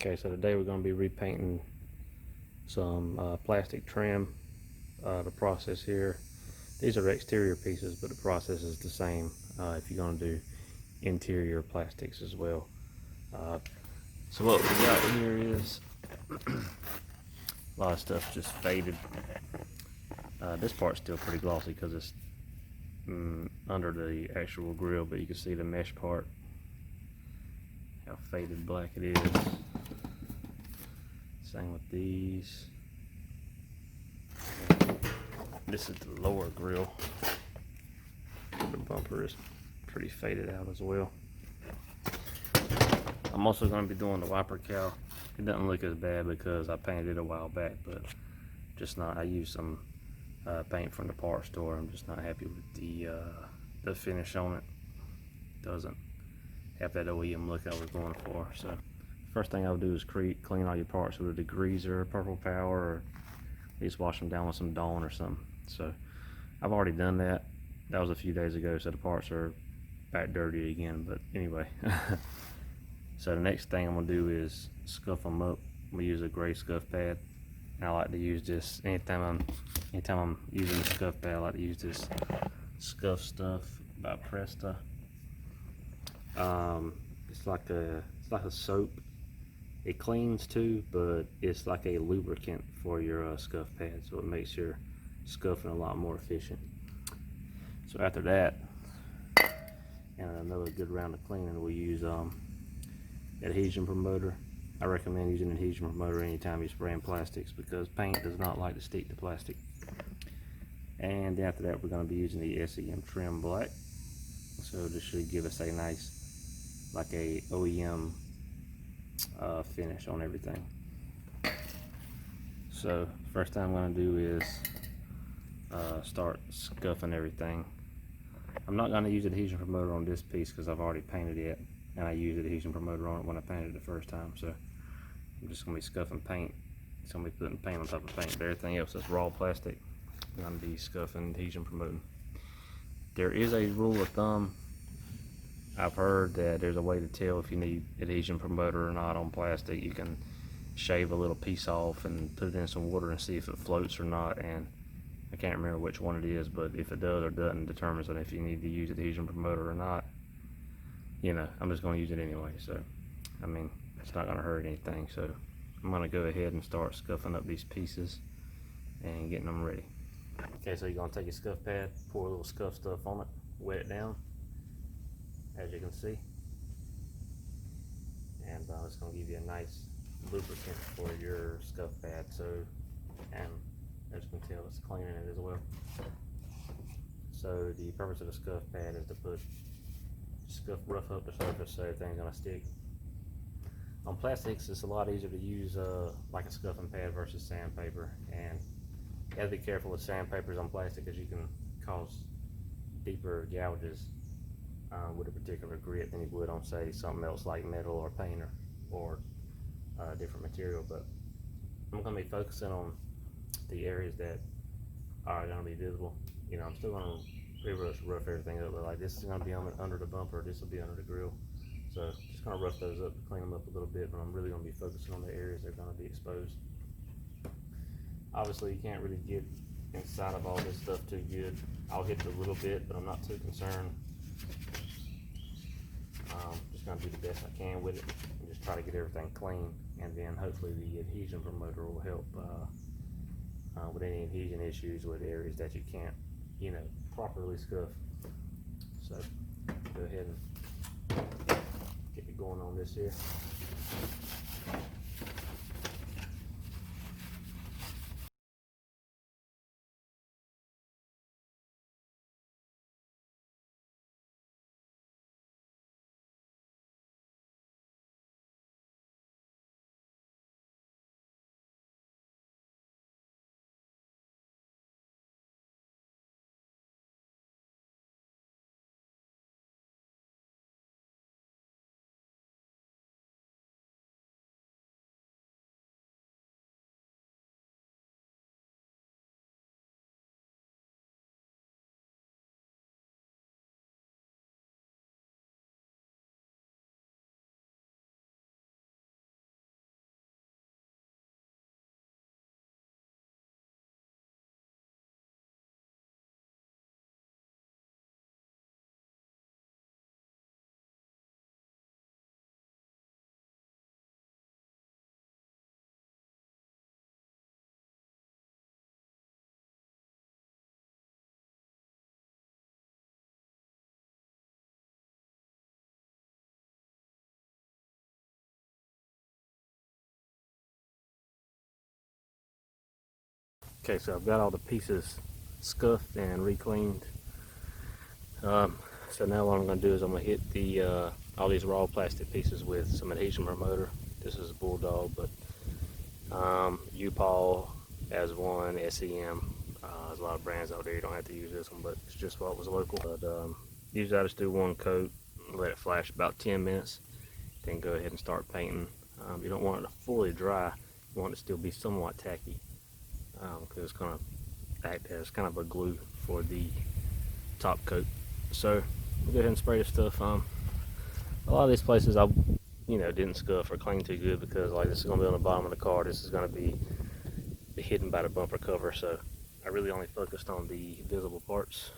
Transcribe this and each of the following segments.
Okay, so today we're going to be repainting some plastic trim. The process here, these are exterior pieces, but the process is the same if you're going to do interior plastics as well. So what we got here is a lot of stuff just faded. This part's still pretty glossy because it's under the actual grill, but you can see the mesh part, how faded black it is. Same with these. This is the lower grill. The bumper is pretty faded out as well. I'm also going to be doing the wiper cowl. It doesn't look as bad because I painted it a while back, but just not. I used some paint from the part store. I'm just not happy with the finish on it. Doesn't have that OEM look I was going for. So first thing I'll do is clean all your parts with a degreaser, purple power, or at least wash them down with some Dawn or something. So I've already done that. That was a few days ago, so the parts are back dirty again. But anyway, so the next thing I'm gonna do is scuff them up. I'm gonna use a gray scuff pad. And I like to use this anytime I'm using the scuff pad. I like to use this Scuff Stuff by Presta. It's like a soap. It cleans too, but it's like a lubricant for your scuff pad, so it makes your scuffing a lot more efficient. So after that, and another good round of cleaning, we use adhesion promoter. I recommend using adhesion promoter anytime you're spraying plastics because paint does not like to stick to plastic. And after that, we're going to be using the SEM Trim Black. So this should give us a nice, like a OEM finish on everything. So first thing I'm going to do is start scuffing everything. I'm not going to use adhesion promoter on this piece because I've already painted it, and I used adhesion promoter on it when I painted it the first time. So I'm just going to be scuffing paint. It's going to be putting paint on top of paint, but everything else that's raw plastic, I'm going to be scuffing adhesion promoting. There is a rule of thumb. I've heard that there's a way to tell if you need adhesion promoter or not on plastic. You can shave a little piece off and put it in some water and see if it floats or not, and I can't remember which one it is, but if it does or doesn't determines on if you need to use adhesion promoter or not. You know, I'm just going to use it anyway, so I mean, it's not going to hurt anything. So I'm going to go ahead and start scuffing up these pieces and getting them ready. Okay, so you're going to take your scuff pad, pour a little scuff stuff on it, wet it down, as you can see, and it's going to give you a nice lubricant for your scuff pad. So, and as you can tell, it's cleaning it as well. So the purpose of the scuff pad is to rough up the surface so everything's going to stick. On plastics, it's a lot easier to use like a scuffing pad versus sandpaper, and you have to be careful with sandpapers on plastic because you can cause deeper gouges with a particular grit than you would on, say, something else like metal or paint or different material. But I'm going to be focusing on the areas that are going to be visible. You know, I'm still going to pretty much rough everything up, but like this is going to be under the bumper, this will be under the grill. So just going to rough those up, clean them up a little bit, but I'm really going to be focusing on the areas that are going to be exposed. Obviously, you can't really get inside of all this stuff too good. I'll hit it a little bit, but I'm not too concerned. Just going to do the best I can with it and just try to get everything clean, and then hopefully the adhesion promoter will help with any adhesion issues with areas that you can't, you know, properly scuff. So go ahead and get me going on this here. Okay, so I've got all the pieces scuffed and re-cleaned. So now what I'm going to do is I'm going to hit the all these raw plastic pieces with some adhesion promoter. This is a Bulldog, but U-Paul has one, SEM. There's a lot of brands out there. You don't have to use this one, but it's just what was local. But usually I just do one coat, let it flash about 10 minutes, then go ahead and start painting. You don't want it to fully dry. You want it to still be somewhat tacky, because it's going to act as kind of a glue for the top coat. So we'll go ahead and spray this stuff. A lot of these places I didn't scuff or clean too good, because like this is going to be on the bottom of the car. This is going to be hidden by the bumper cover, so I really only focused on the visible parts.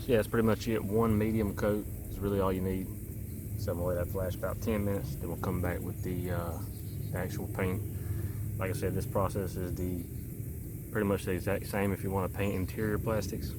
So yeah, that's pretty much it. One medium coat is really all you need. So I'm gonna let that flash about 10 minutes, then we'll come back with the actual paint. Like I said, this process is pretty much the exact same if you want to paint interior plastics.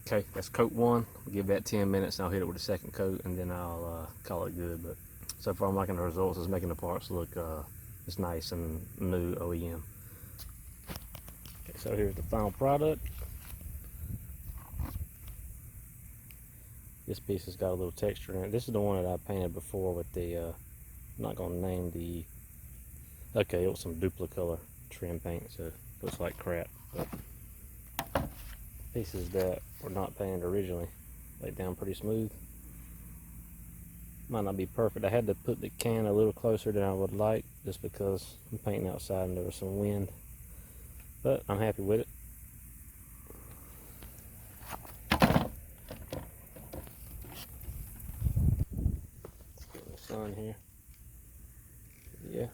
Okay, that's coat one. We'll give that 10 minutes and I'll hit it with a second coat, and then I'll call it good. But so far I'm liking the results. It's making the parts look it's nice and new OEM. Okay, so here's the final product. This piece has got a little texture in it. This is the one that I painted before with the, I'm not going to name the, okay, it was some Duplicolor trim paint, so it looks like crap. But pieces that were not painted originally laid down pretty smooth. Might not be perfect. I had to put the can a little closer than I would like, just because I'm painting outside and there was some wind, but I'm happy with it. Let's get in the sun here. Yeah.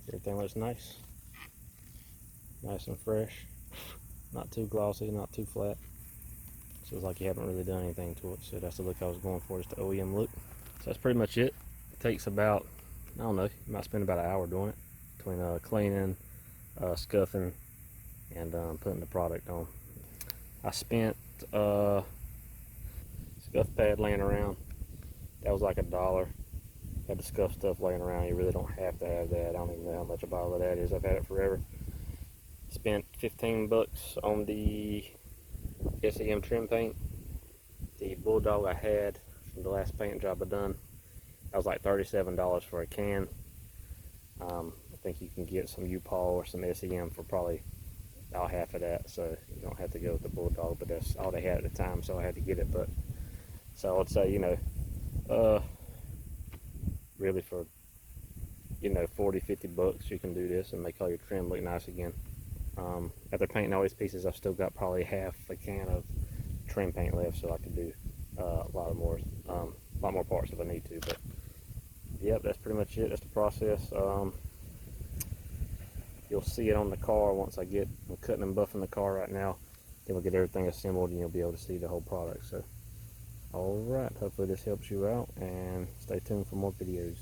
Everything looks nice. Nice and fresh. Not too glossy, not too flat. So it's like you haven't really done anything to it. So that's the look I was going for, just the OEM look. So that's pretty much it. It takes about, I don't know, you might spend about an hour doing it. Between cleaning, scuffing, and putting the product on. I spent scuff pad laying around. That was like $1. Had the scuff stuff laying around. You really don't have to have that. I don't even know how much a bottle of that is. I've had it forever. Spent 15 bucks on the SEM trim paint. The Bulldog I had from the last paint job I done, that was like $37 for a can. I think you can get some U-Paul or some SEM for probably about half of that, so you don't have to go with the Bulldog, but that's all they had at the time, so I had to get it. But so I'd say, really for 40-50 bucks you can do this and make all your trim look nice again. After painting all these pieces, I've still got probably half a can of trim paint left, so I can do a lot more parts if I need to. But yep, that's pretty much it. That's the process. You'll see it on the car once I'm cutting and buffing the car right now. Then we'll get everything assembled and you'll be able to see the whole product. So, alright, hopefully this helps you out, and stay tuned for more videos.